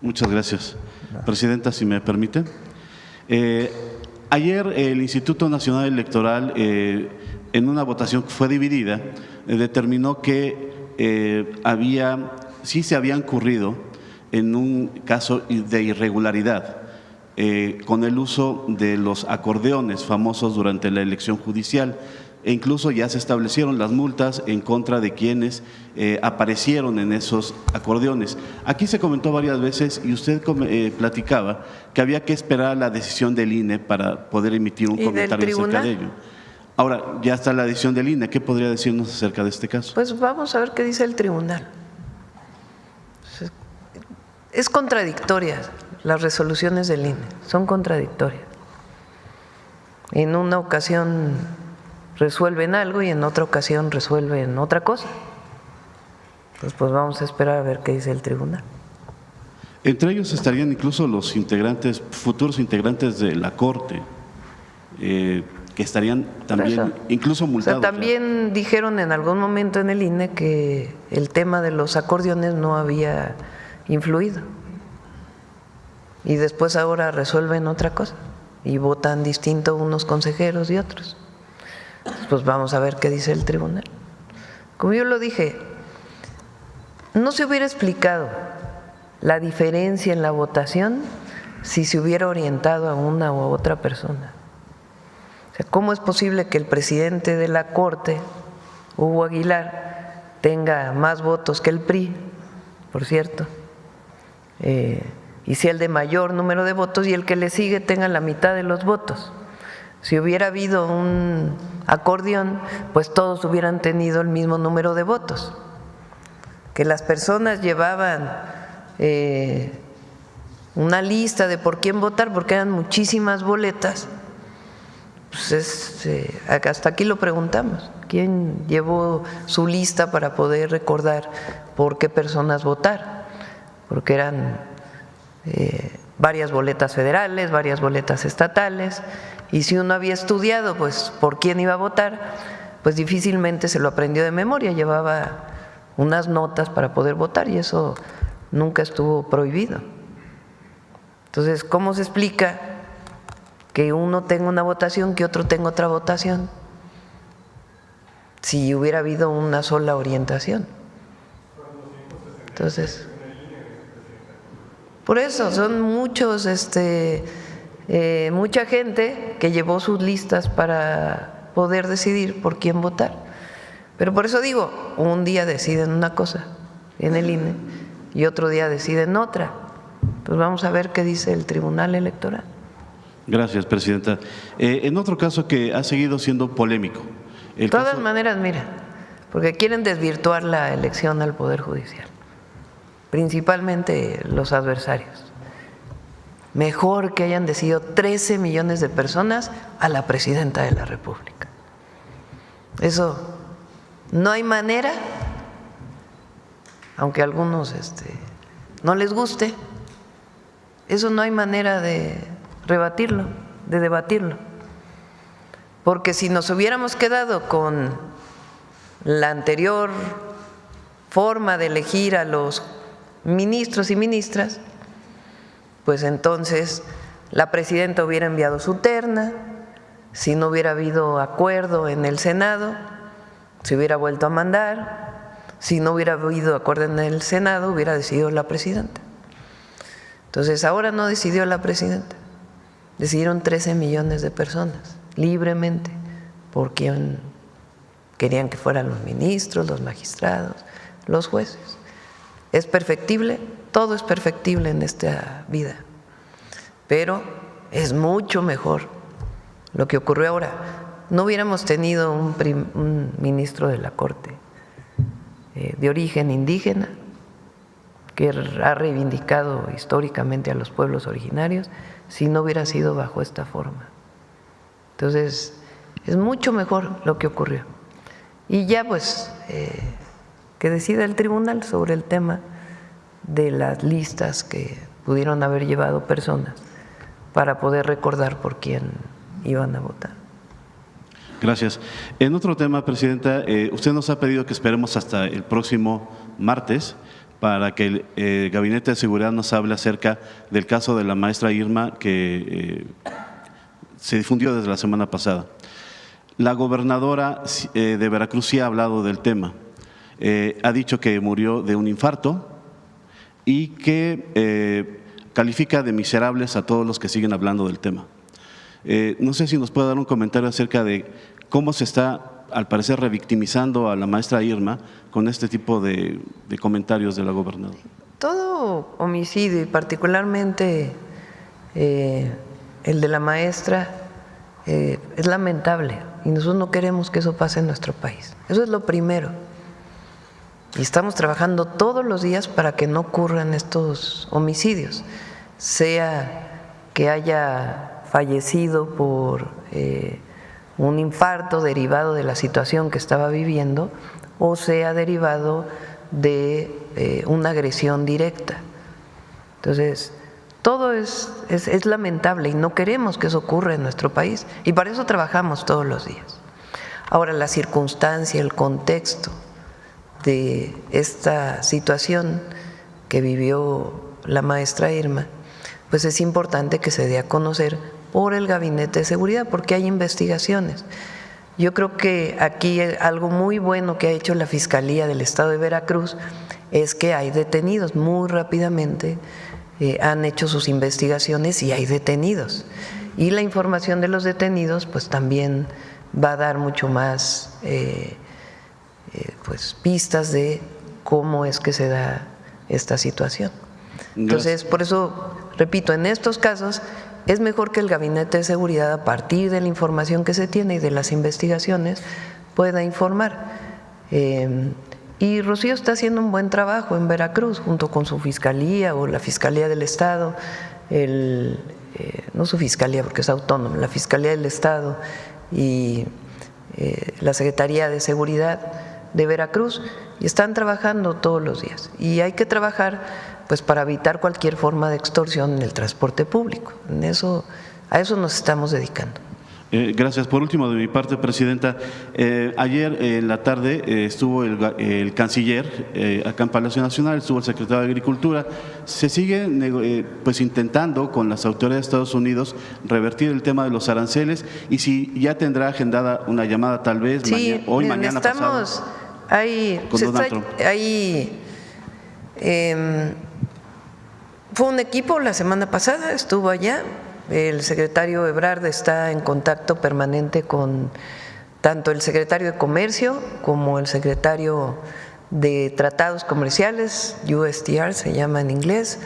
Muchas gracias. Presidenta, si me permite. Ayer el Instituto Nacional Electoral, en una votación que fue dividida, determinó que sí se había incurrido en un caso de irregularidad con el uso de los acordeones famosos durante la elección judicial. E incluso ya se establecieron las multas en contra de quienes aparecieron en esos acordeones. Aquí se comentó varias veces y usted platicaba que había que esperar la decisión del INE para poder emitir un comentario acerca de ello. Ahora, ya está la decisión del INE. ¿Qué podría decirnos acerca de este caso? Pues vamos a ver qué dice el tribunal. Es contradictoria las resoluciones del INE, son contradictorias. En una ocasión resuelven algo y en otra ocasión resuelven otra cosa. Entonces, pues vamos a esperar a ver qué dice el tribunal. Entre ellos estarían incluso los integrantes, futuros integrantes de la Corte, que estarían también incluso multados. O sea, también dijeron en algún momento en el INE que el tema de los acordeones no había influido. Y después ahora resuelven otra cosa y votan distinto unos consejeros y otros. Pues vamos a ver qué dice el tribunal. Como yo lo dije, no se hubiera explicado la diferencia en la votación si se hubiera orientado a una u otra persona. O sea, ¿cómo es posible que el presidente de la Corte, Hugo Aguilar, tenga más votos que el PRI, por cierto, y sea el de mayor número de votos y el que le sigue tenga la mitad de los votos? Si hubiera habido un acordeón, pues todos hubieran tenido el mismo número de votos. Que las personas llevaban una lista de por quién votar, porque eran muchísimas boletas, pues hasta aquí lo preguntamos. ¿Quién llevó su lista para poder recordar por qué personas votar? Porque eran varias boletas federales, varias boletas estatales, y si uno había estudiado pues por quién iba a votar, pues difícilmente se lo aprendió de memoria, llevaba unas notas para poder votar y eso nunca estuvo prohibido. Entonces, ¿cómo se explica que uno tenga una votación, que otro tenga otra votación, si hubiera habido una sola orientación? Entonces, por eso son muchos, mucha gente que llevó sus listas para poder decidir por quién votar. Pero por eso digo, un día deciden una cosa en el INE y otro día deciden otra. Pues vamos a ver qué dice el Tribunal Electoral. Gracias, Presidenta. En otro caso que ha seguido siendo polémico. De todas maneras, mira, porque quieren desvirtuar la elección al Poder Judicial, principalmente los adversarios. Mejor que hayan decidido 13 millones de personas a la Presidenta de la República. Eso no hay manera, aunque a algunos no les guste, eso no hay manera de rebatirlo, de debatirlo. Porque si nos hubiéramos quedado con la anterior forma de elegir a los ministros y ministras, pues entonces la presidenta hubiera enviado su terna, si no hubiera habido acuerdo en el Senado, se hubiera vuelto a mandar, si no hubiera habido acuerdo en el Senado, hubiera decidido la presidenta. Entonces ahora no decidió la presidenta, decidieron 13 millones de personas libremente por quien querían que fueran los ministros, los magistrados, los jueces. ¿Es perfectible? Todo es perfectible en esta vida, pero es mucho mejor lo que ocurrió ahora. No hubiéramos tenido un ministro de la Corte de origen indígena que ha reivindicado históricamente a los pueblos originarios si no hubiera sido bajo esta forma. Entonces, es mucho mejor lo que ocurrió. Y ya pues que decida el tribunal sobre el tema de las listas que pudieron haber llevado personas para poder recordar por quién iban a votar. Gracias. En otro tema, Presidenta, usted nos ha pedido que esperemos hasta el próximo martes para que el Gabinete de Seguridad nos hable acerca del caso de la maestra Irma que se difundió desde la semana pasada. La gobernadora de Veracruz sí ha hablado del tema. Ha dicho que murió de un infarto y que califica de miserables a todos los que siguen hablando del tema. No sé si nos puede dar un comentario acerca de cómo se está, al parecer, revictimizando a la maestra Irma con este tipo de comentarios de la gobernadora. Todo homicidio, y particularmente el de la maestra, es lamentable y nosotros no queremos que eso pase en nuestro país. Eso es lo primero. Y estamos trabajando todos los días para que no ocurran estos homicidios, sea que haya fallecido por un infarto derivado de la situación que estaba viviendo o sea derivado de una agresión directa. Entonces, todo es lamentable y no queremos que eso ocurra en nuestro país y para eso trabajamos todos los días. Ahora, la circunstancia, el contexto de esta situación que vivió la maestra Irma, pues es importante que se dé a conocer por el Gabinete de Seguridad, porque hay investigaciones. Yo creo que aquí algo muy bueno que ha hecho la Fiscalía del Estado de Veracruz es que hay detenidos. Muy rápidamente han hecho sus investigaciones y hay detenidos. Y la información de los detenidos pues también va a dar mucho más pues pistas de cómo es que se da esta situación. Entonces, por eso, repito, en estos casos es mejor que el Gabinete de Seguridad, a partir de la información que se tiene y de las investigaciones, pueda informar. Y Rocío está haciendo un buen trabajo en Veracruz, junto con su Fiscalía o la Fiscalía del Estado, no su Fiscalía porque es autónoma, la Fiscalía del Estado y la Secretaría de Seguridad de Veracruz, y están trabajando todos los días. Y hay que trabajar pues para evitar cualquier forma de extorsión en el transporte público. A eso nos estamos dedicando. Gracias. Por último, de mi parte, Presidenta, ayer en la tarde estuvo el canciller acá en Palacio Nacional, estuvo el secretario de Agricultura. Se sigue pues intentando con las autoridades de Estados Unidos revertir el tema de los aranceles, y si ya tendrá agendada una llamada tal vez sí, mañana pasado con Donald Trump. Fue un equipo la semana pasada, estuvo allá. El secretario Ebrard está en contacto permanente con tanto el secretario de Comercio como el secretario de Tratados Comerciales, USTR se llama en inglés,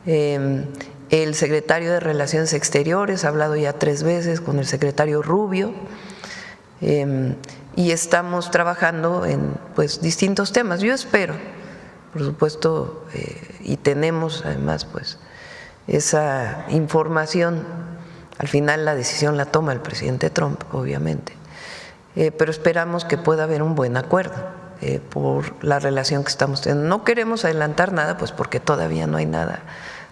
el secretario de Relaciones Exteriores, ha hablado ya 3 veces con el secretario Rubio, y estamos trabajando en pues distintos temas. Yo espero, por supuesto, y tenemos además pues esa información. Al final la decisión la toma el presidente Trump, obviamente, pero esperamos que pueda haber un buen acuerdo por la relación que estamos teniendo. No queremos adelantar nada, pues porque todavía no hay nada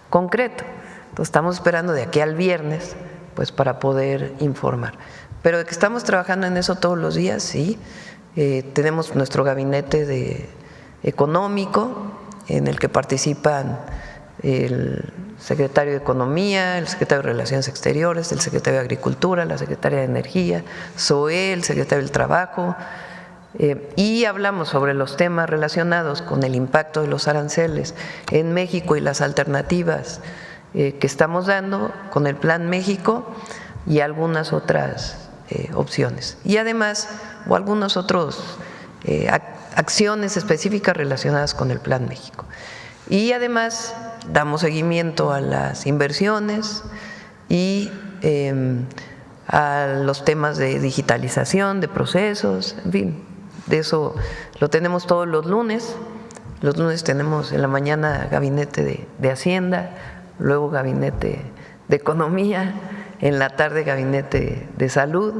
concreto. Entonces estamos esperando de aquí al viernes, pues para poder informar. Pero de que estamos trabajando en eso todos los días, sí. Tenemos nuestro gabinete económico en el que participan el secretario de Economía, el secretario de Relaciones Exteriores, el secretario de Agricultura, la secretaria de Energía, SOE, el secretario del Trabajo, y hablamos sobre los temas relacionados con el impacto de los aranceles en México y las alternativas que estamos dando con el Plan México y algunas otras opciones. Y además, o algunas otras acciones específicas relacionadas con el Plan México. Y además damos seguimiento a las inversiones y a los temas de digitalización, de procesos, en fin, de eso lo tenemos todos los lunes. Los lunes tenemos en la mañana gabinete de Hacienda, luego gabinete de Economía, en la tarde gabinete de Salud.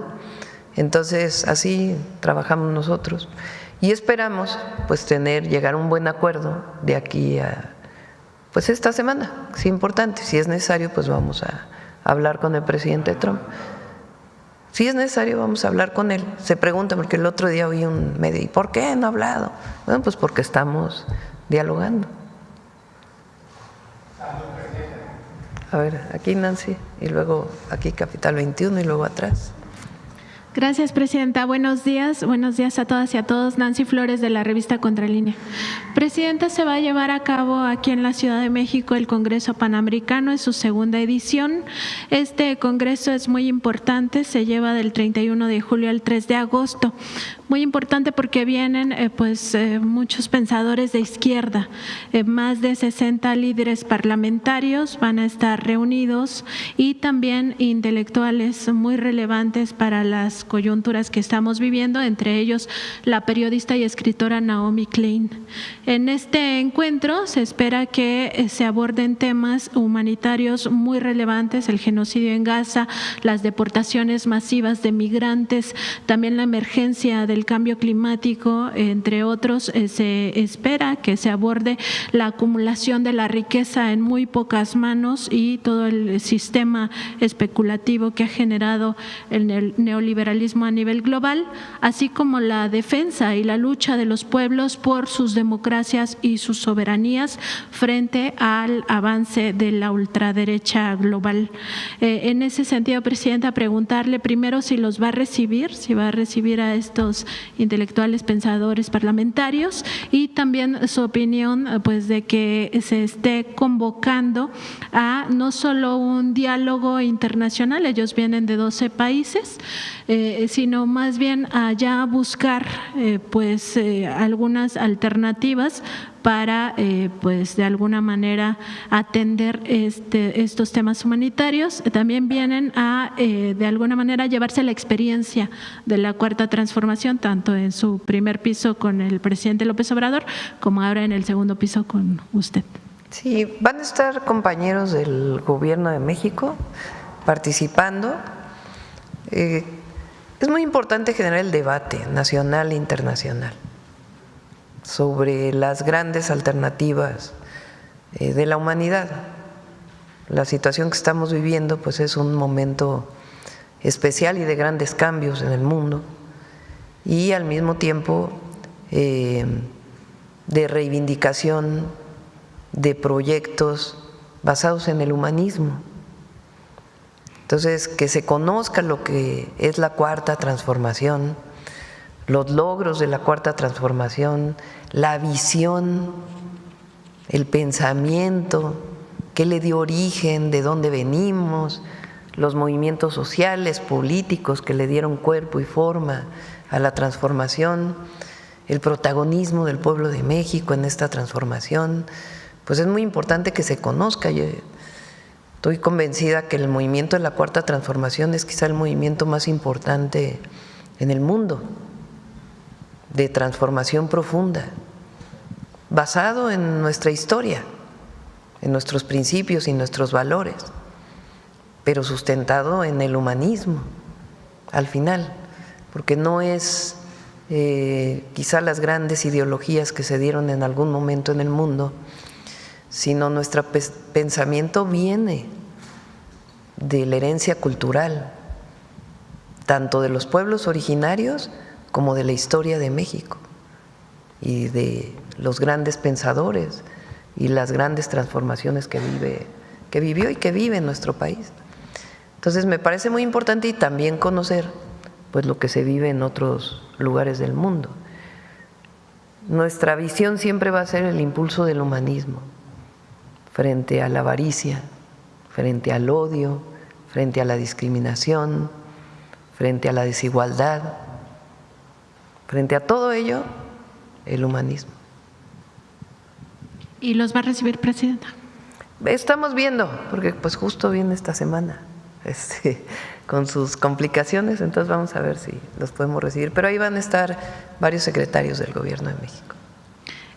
Entonces así trabajamos nosotros. Y esperamos pues llegar a un buen acuerdo de aquí a pues esta semana, es importante. Si es necesario, pues vamos a hablar con el presidente Trump. Si es necesario, vamos a hablar con él. Se pregunta, porque el otro día oí un medio, ¿y por qué no ha hablado? Bueno, pues porque estamos dialogando. A ver, aquí Nancy, y luego aquí Capital 21 y luego atrás. Gracias, Presidenta. Buenos días a todas y a todos. Nancy Flores, de la revista Contralínea. Presidenta, se va a llevar a cabo aquí en la Ciudad de México el Congreso Panamericano, es su segunda edición. Este congreso es muy importante, se lleva del 31 de julio al 3 de agosto. Muy importante porque vienen muchos pensadores de izquierda, más de 60 líderes parlamentarios van a estar reunidos y también intelectuales muy relevantes para las coyunturas que estamos viviendo, entre ellos la periodista y escritora Naomi Klein. En este encuentro se espera que se aborden temas humanitarios muy relevantes, el genocidio en Gaza, las deportaciones masivas de migrantes, también la emergencia del cambio climático, entre otros. Se espera que se aborde la acumulación de la riqueza en muy pocas manos y todo el sistema especulativo que ha generado el neoliberalismo a nivel global, así como la defensa y la lucha de los pueblos por sus democracias y sus soberanías frente al avance de la ultraderecha global. En ese sentido, Presidenta, preguntarle primero si los va a recibir, si va a recibir a estos intelectuales pensadores parlamentarios, y también su opinión de que se esté convocando a no solo un diálogo internacional, ellos vienen de 12 países, sino más bien a ya buscar algunas alternativas para de alguna manera atender estos temas humanitarios. También vienen a de alguna manera llevarse la experiencia de la Cuarta Transformación, tanto en su primer piso con el presidente López Obrador como ahora en el segundo piso con usted. Sí, van a estar compañeros del Gobierno de México participando. Es muy importante generar el debate nacional e internacional sobre las grandes alternativas de la humanidad. La situación que estamos viviendo es un momento especial y de grandes cambios en el mundo, y al mismo tiempo de reivindicación de proyectos basados en el humanismo. Entonces, que se conozca lo que es la Cuarta Transformación, los logros de la Cuarta Transformación, la visión, el pensamiento, qué le dio origen, de dónde venimos, los movimientos sociales, políticos que le dieron cuerpo y forma a la transformación, el protagonismo del pueblo de México en esta transformación. Pues es muy importante que se conozca. Yo estoy convencida que el movimiento de la Cuarta Transformación es quizá el movimiento más importante en el mundo, de transformación profunda, basado en nuestra historia, en nuestros principios y nuestros valores, pero sustentado en el humanismo al final, porque no es quizá las grandes ideologías que se dieron en algún momento en el mundo, sino nuestro pensamiento viene de la herencia cultural, tanto de los pueblos originarios como de la historia de México y de los grandes pensadores y las grandes transformaciones que vivió y que vive en nuestro país. Entonces me parece muy importante, y también conocer lo que se vive en otros lugares del mundo. Nuestra visión siempre va a ser el impulso del humanismo frente a la avaricia, frente al odio, frente a la discriminación, frente a la desigualdad. Frente a todo ello, el humanismo. ¿Y los va a recibir, Presidenta? Estamos viendo, porque justo viene esta semana, con sus complicaciones, entonces vamos a ver si los podemos recibir. Pero ahí van a estar varios secretarios del Gobierno de México.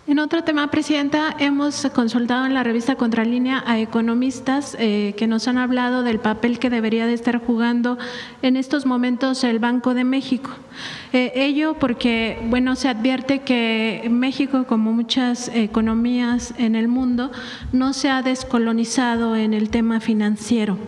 En otro tema, Presidenta, hemos consultado en la revista Contralínea a economistas que nos han hablado del papel que debería de estar jugando en estos momentos el Banco de México. Ello porque, se advierte que México, como muchas economías en el mundo, no se ha descolonizado en el tema financiero.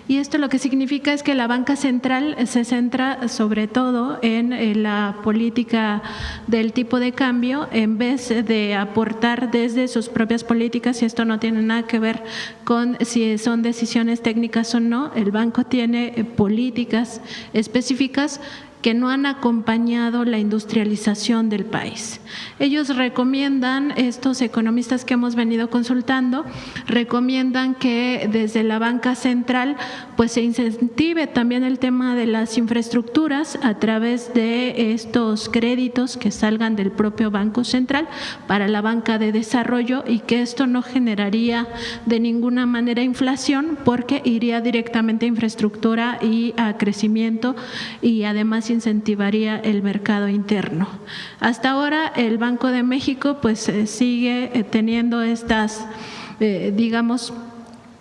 Y esto lo que significa es que la banca central se centra sobre todo en la política del tipo de cambio, en vez de de aportar desde sus propias políticas, y esto no tiene nada que ver con si son decisiones técnicas o no. El banco tiene políticas específicas que no han acompañado la industrialización del país. Ellos recomiendan, estos economistas que hemos venido consultando, recomiendan que desde la banca central pues se incentive también el tema de las infraestructuras a través de estos créditos que salgan del propio Banco Central para la banca de desarrollo, y que esto no generaría de ninguna manera inflación porque iría directamente a infraestructura y a crecimiento, y además incentivaría el mercado interno. Hasta ahora el Banco de México pues sigue teniendo estas digamos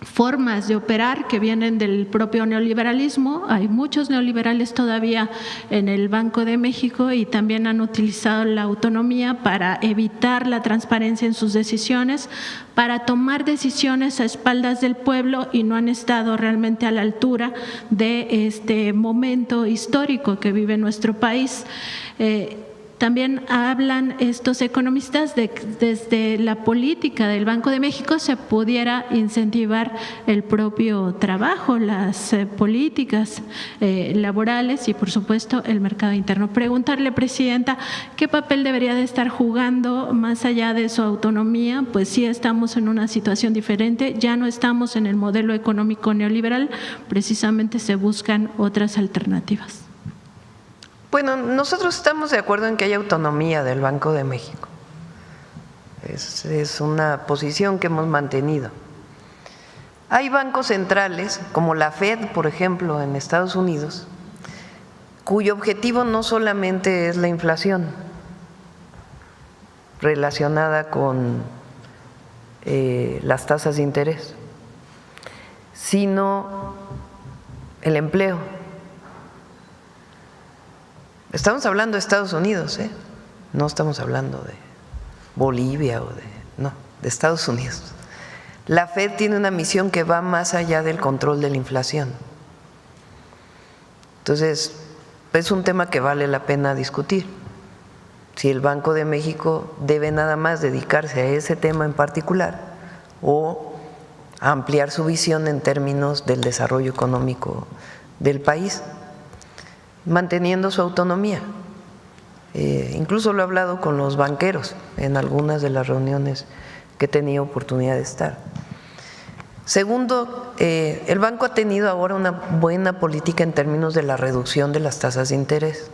formas de operar que vienen del propio neoliberalismo. Hay muchos neoliberales todavía en el Banco de México y también han utilizado la autonomía para evitar la transparencia en sus decisiones, para tomar decisiones a espaldas del pueblo, y no han estado realmente a la altura de este momento histórico que vive nuestro país. También hablan estos economistas de que desde la política del Banco de México se pudiera incentivar el propio trabajo, las políticas laborales y por supuesto el mercado interno. Preguntarle, Presidenta, ¿qué papel debería de estar jugando más allá de su autonomía? Pues sí estamos en una situación diferente, ya no estamos en el modelo económico neoliberal, precisamente se buscan otras alternativas. Bueno, nosotros estamos de acuerdo en que haya autonomía del Banco de México. Es una posición que hemos mantenido. Hay bancos centrales, como la Fed, por ejemplo, en Estados Unidos, cuyo objetivo no solamente es la inflación relacionada con las tasas de interés, sino el empleo. Estamos hablando de Estados Unidos, no estamos hablando de Bolivia de Estados Unidos. La Fed tiene una misión que va más allá del control de la inflación. Entonces, es un tema que vale la pena discutir. Si el Banco de México debe nada más dedicarse a ese tema en particular o ampliar su visión en términos del desarrollo económico del país, manteniendo su autonomía. Incluso lo he hablado con los banqueros en algunas de las reuniones que he tenido oportunidad de estar. Segundo, el banco ha tenido ahora una buena política en términos de la reducción de las tasas de interés.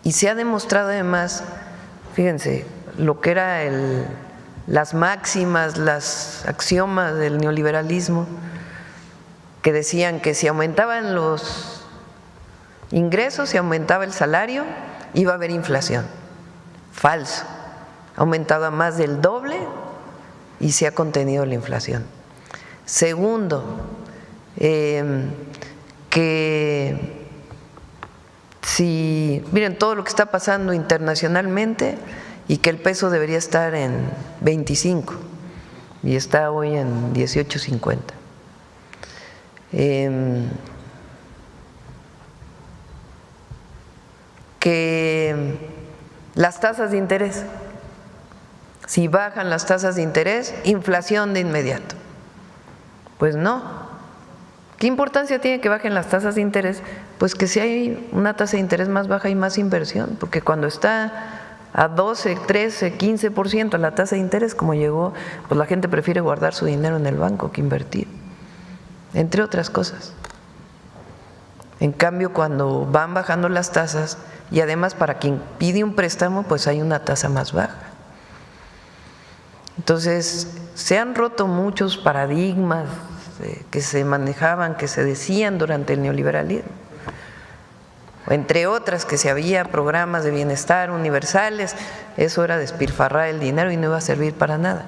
Y se ha demostrado además, fíjense, lo que era las máximas, las axiomas del neoliberalismo, que decían que si aumentaban los ingresos, si aumentaba el salario, iba a haber inflación. Falso. Ha aumentado a más del doble y se ha contenido la inflación. Segundo, que miren todo lo que está pasando internacionalmente y que el peso debería estar en 25 y está hoy en 18.50. Que las tasas de interés, si bajan las tasas de interés, inflación de inmediato. Pues no. ¿Qué importancia tiene que bajen las tasas de interés? Pues que si hay una tasa de interés más baja hay más inversión, porque cuando está a 12, 13, 15% la tasa de interés como llegó, pues la gente prefiere guardar su dinero en el banco que invertir, entre otras cosas. En cambio, cuando van bajando las tasas, y además para quien pide un préstamo, pues hay una tasa más baja. Entonces, se han roto muchos paradigmas que se manejaban, que se decían durante el neoliberalismo. Entre otras, que si había programas de bienestar universales, eso era despilfarrar el dinero y no iba a servir para nada.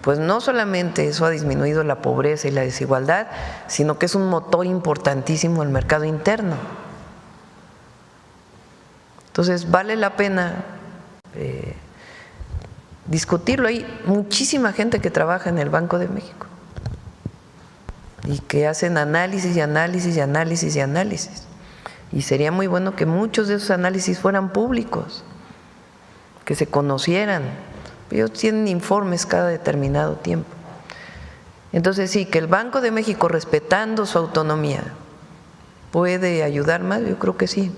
Pues no solamente eso ha disminuido la pobreza y la desigualdad, sino que es un motor importantísimo el mercado interno. Entonces vale la pena discutirlo. Hay muchísima gente que trabaja en el Banco de México y que hacen análisis y análisis y análisis y análisis. Y sería muy bueno que muchos de esos análisis fueran públicos, que se conocieran, Ellos tienen informes cada determinado tiempo. Entonces sí, que el Banco de México, respetando su autonomía, puede ayudar más, yo creo que sí.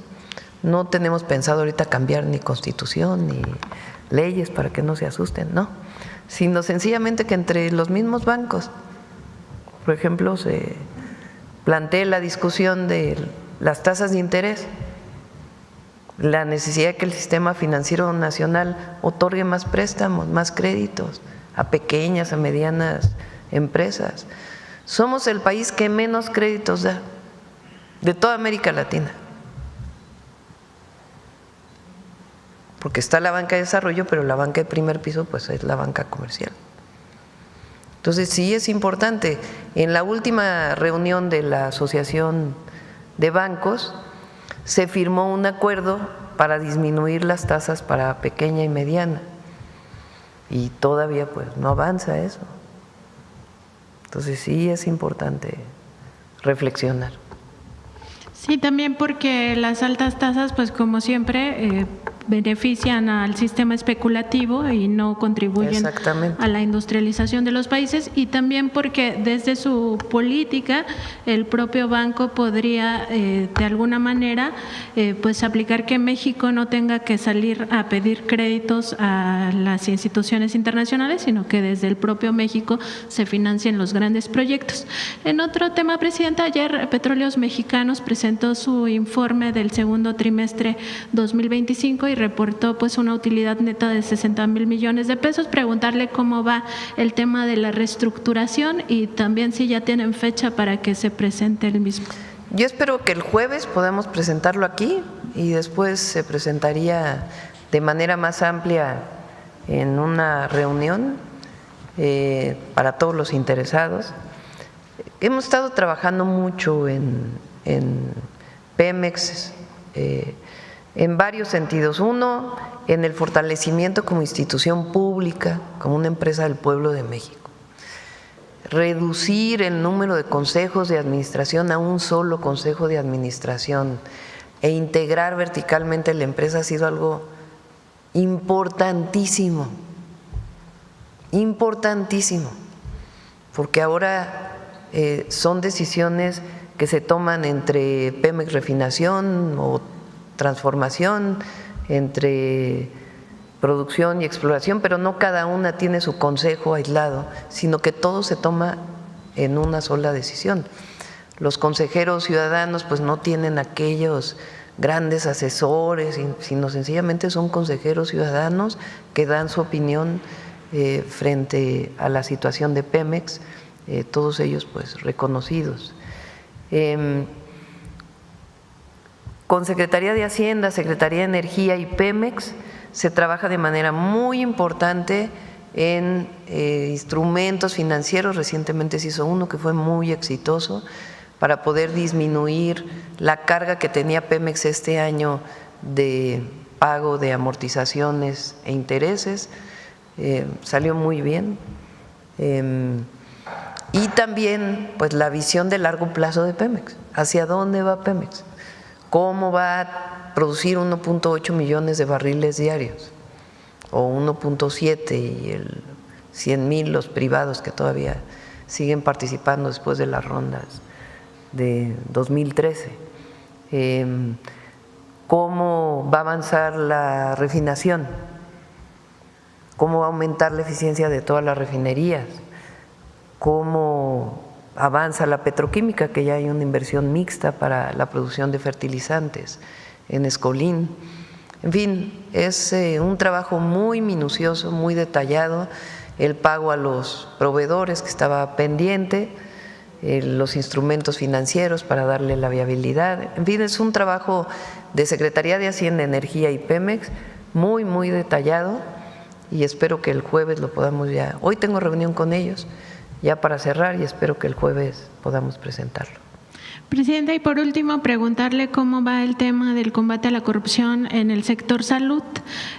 No tenemos pensado ahorita cambiar ni constitución ni leyes para que no se asusten, no, sino sencillamente que entre los mismos bancos, por ejemplo, se plantee la discusión de las tasas de interés, la necesidad de que el sistema financiero nacional otorgue más préstamos, más créditos a pequeñas, a medianas empresas. Somos el país que menos créditos da de toda América Latina, porque está la banca de desarrollo, pero la banca de primer piso pues es la banca comercial. Entonces sí es importante. En la última reunión de la Asociación de Bancos se firmó un acuerdo para disminuir las tasas para pequeña y mediana, y todavía pues no avanza eso. Entonces sí es importante reflexionar. Sí, también porque las altas tasas, pues como siempre, benefician al sistema especulativo y no contribuyen a la industrialización de los países, y también porque desde su política el propio banco podría de alguna manera pues aplicar que México no tenga que salir a pedir créditos a las instituciones internacionales, sino que desde el propio México se financien los grandes proyectos. En otro tema, Presidenta, ayer Petróleos Mexicanos presentó su informe del segundo trimestre 2025 y reportó pues una utilidad neta de 60,000 millones de pesos. Preguntarle cómo va el tema de la reestructuración y también si ya tienen fecha para que se presente el mismo. Yo espero que el jueves podamos presentarlo aquí y después se presentaría de manera más amplia en una reunión para todos los interesados. Hemos estado trabajando mucho en Pemex en varios sentidos. Uno, en el fortalecimiento como institución pública, como una empresa del pueblo de México. Reducir el número de consejos de administración a un solo consejo de administración e integrar verticalmente la empresa ha sido algo importantísimo, importantísimo, porque ahora son decisiones que se toman entre Pemex Refinación o Transformación, entre producción y exploración, pero no cada una tiene su consejo aislado, sino que todo se toma en una sola decisión. Los consejeros ciudadanos pues no tienen aquellos grandes asesores, sino sencillamente son consejeros ciudadanos que dan su opinión frente a la situación de Pemex, todos ellos pues reconocidos. Con Secretaría de Hacienda, Secretaría de Energía y Pemex se trabaja de manera muy importante en instrumentos financieros. Recientemente se hizo uno que fue muy exitoso para poder disminuir la carga que tenía Pemex este año de pago de amortizaciones e intereses. Salió muy bien. Y también pues la visión de largo plazo de Pemex, hacia dónde va Pemex, cómo va a producir 1.8 millones de barriles diarios o 1.7 y el 100,000 los privados que todavía siguen participando después de las rondas de 2013, cómo va a avanzar la refinación, cómo va a aumentar la eficiencia de todas las refinerías, cómo avanza la petroquímica, que ya hay una inversión mixta para la producción de fertilizantes en Escolín. En fin, es un trabajo muy minucioso, muy detallado, el pago a los proveedores que estaba pendiente, los instrumentos financieros para darle la viabilidad. En fin, es un trabajo de Secretaría de Hacienda, Energía y Pemex muy, muy detallado, y espero que el jueves lo podamos ya. Hoy tengo reunión con ellos ya para cerrar y espero que el jueves podamos presentarlo. Presidenta, y por último, preguntarle cómo va el tema del combate a la corrupción en el sector salud.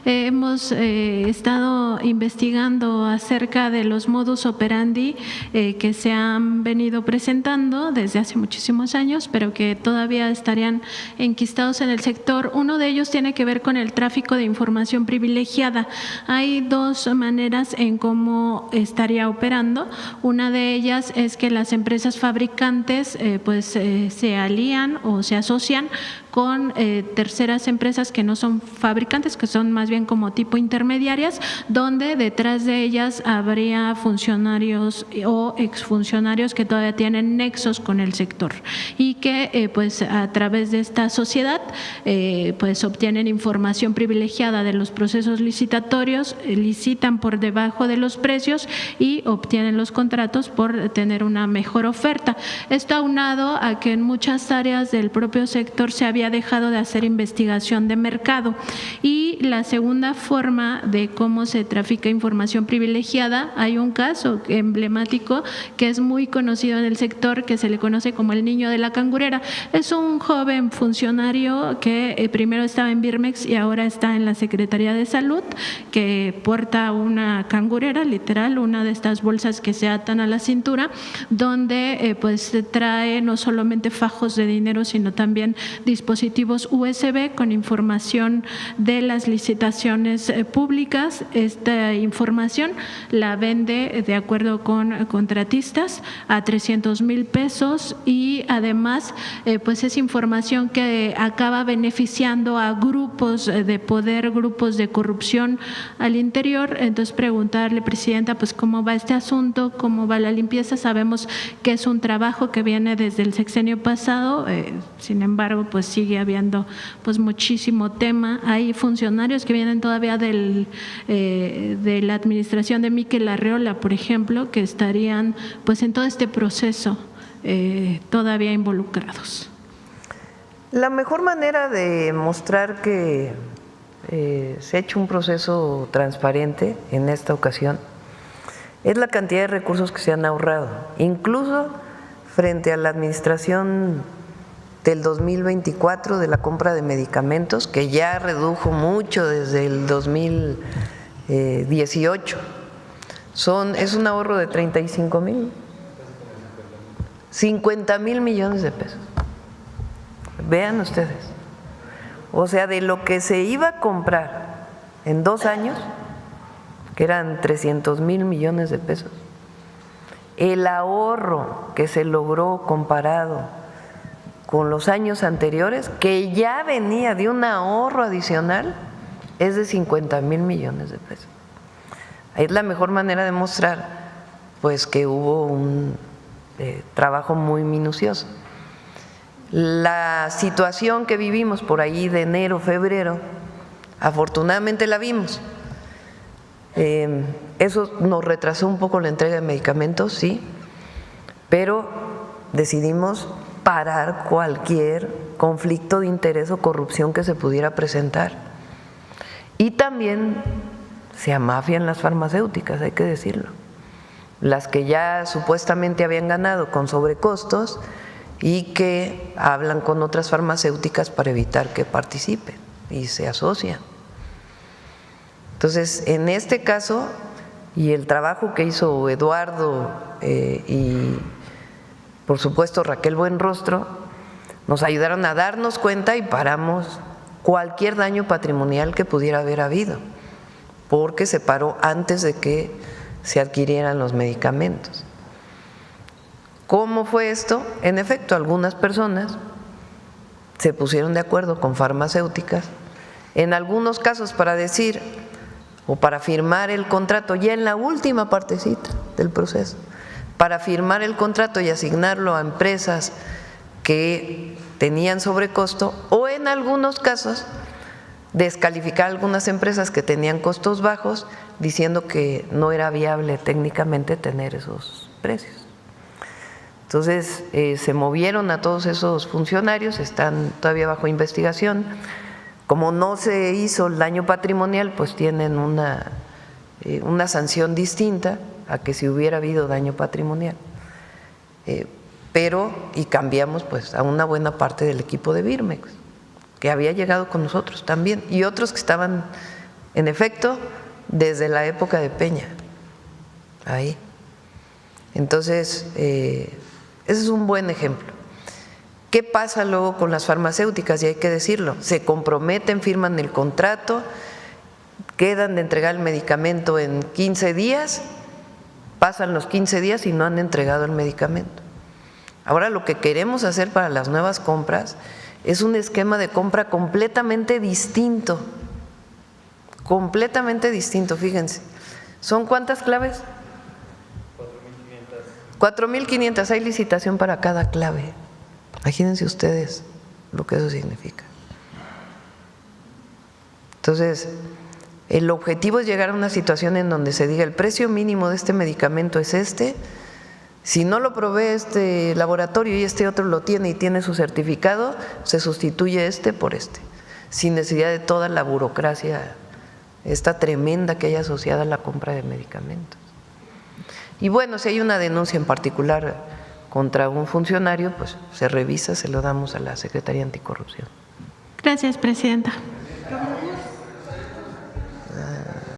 Hemos estado investigando acerca de los modus operandi que se han venido presentando desde hace muchísimos años, pero que todavía estarían enquistados en el sector. Uno de ellos tiene que ver con el tráfico de información privilegiada. Hay dos maneras en cómo estaría operando. Una de ellas es que las empresas fabricantes se alían o se asocian con terceras empresas que no son fabricantes, que son más bien como tipo intermediarias, donde detrás de ellas habría funcionarios o exfuncionarios que todavía tienen nexos con el sector y que a través de esta sociedad obtienen información privilegiada de los procesos licitatorios, licitan por debajo de los precios y obtienen los contratos por tener una mejor oferta. Esto aunado a que en muchas áreas del propio sector se había dejado de hacer investigación de mercado. Y la segunda forma de cómo se trafica información privilegiada, hay un caso emblemático que es muy conocido en el sector, que se le conoce como el niño de la cangurera. Es un joven funcionario que primero estaba en Birmex y ahora está en la Secretaría de Salud, que porta una cangurera, literal, una de estas bolsas que se atan a la cintura, donde trae no solamente fajos de dinero, sino también dispositivos USB con información de las licitaciones públicas. Esta información la vende de acuerdo con contratistas a 300,000 pesos y además es información que acaba beneficiando a grupos de poder, grupos de corrupción al interior. Entonces preguntarle, Presidenta, cómo va este asunto, cómo va la limpieza. Sabemos que es un trabajo que viene desde el sexenio pasado, sin embargo sigue habiendo muchísimo tema. Hay funcionarios que vienen todavía de la administración de Miquel Arreola, por ejemplo, que estarían en todo este proceso todavía involucrados. La mejor manera de mostrar que se ha hecho un proceso transparente en esta ocasión es la cantidad de recursos que se han ahorrado, incluso frente a la administración del 2024 de la compra de medicamentos, que ya redujo mucho desde el 2018. Es un ahorro de 50,000 millones de pesos. Vean ustedes. O sea, de lo que se iba a comprar en 2 años, que eran 300,000 millones de pesos, el ahorro que se logró comparado con los años anteriores, que ya venía de un ahorro adicional, es de 50,000 millones de pesos. Es la mejor manera de mostrar que hubo un trabajo muy minucioso. La situación que vivimos por ahí de enero, febrero, afortunadamente la vimos. Eso nos retrasó un poco la entrega de medicamentos, sí, pero decidimos parar cualquier conflicto de interés o corrupción que se pudiera presentar. Y también se amafian las farmacéuticas, hay que decirlo. Las que ya supuestamente habían ganado con sobrecostos y que hablan con otras farmacéuticas para evitar que participen y se asocian. Entonces, en este caso, y el trabajo que hizo Eduardo y por supuesto Raquel Buenrostro, nos ayudaron a darnos cuenta y paramos cualquier daño patrimonial que pudiera haber habido, porque se paró antes de que se adquirieran los medicamentos. ¿Cómo fue esto? En efecto, algunas personas se pusieron de acuerdo con farmacéuticas, en algunos casos para decir o para firmar el contrato ya en la última partecita del proceso, para firmar el contrato y asignarlo a empresas que tenían sobrecosto, o en algunos casos descalificar a algunas empresas que tenían costos bajos diciendo que no era viable técnicamente tener esos precios. Entonces se movieron a todos esos funcionarios, están todavía bajo investigación. Como no se hizo el daño patrimonial, pues tienen una sanción distinta a que si hubiera habido daño patrimonial. y cambiamos pues a una buena parte del equipo de Birmex, que había llegado con nosotros también, y otros que estaban, en efecto, desde la época de Peña, ahí. Entonces, ese es un buen ejemplo. ¿Qué pasa luego con las farmacéuticas? Y hay que decirlo, se comprometen, firman el contrato, quedan de entregar el medicamento en 15 días, pasan los 15 días y no han entregado el medicamento. Ahora lo que queremos hacer para las nuevas compras es un esquema de compra completamente distinto, fíjense. ¿Son cuántas claves? 4.500, hay licitación para cada clave. Imagínense ustedes lo que eso significa. Entonces, el objetivo es llegar a una situación en donde se diga el precio mínimo de este medicamento es este, si no lo provee este laboratorio y este otro lo tiene y tiene su certificado, se sustituye este por este, sin necesidad de toda la burocracia esta tremenda que hay asociada a la compra de medicamentos. Y bueno, si hay una denuncia en particular contra un funcionario, pues se revisa, se lo damos a la Secretaría Anticorrupción. Gracias, presidenta.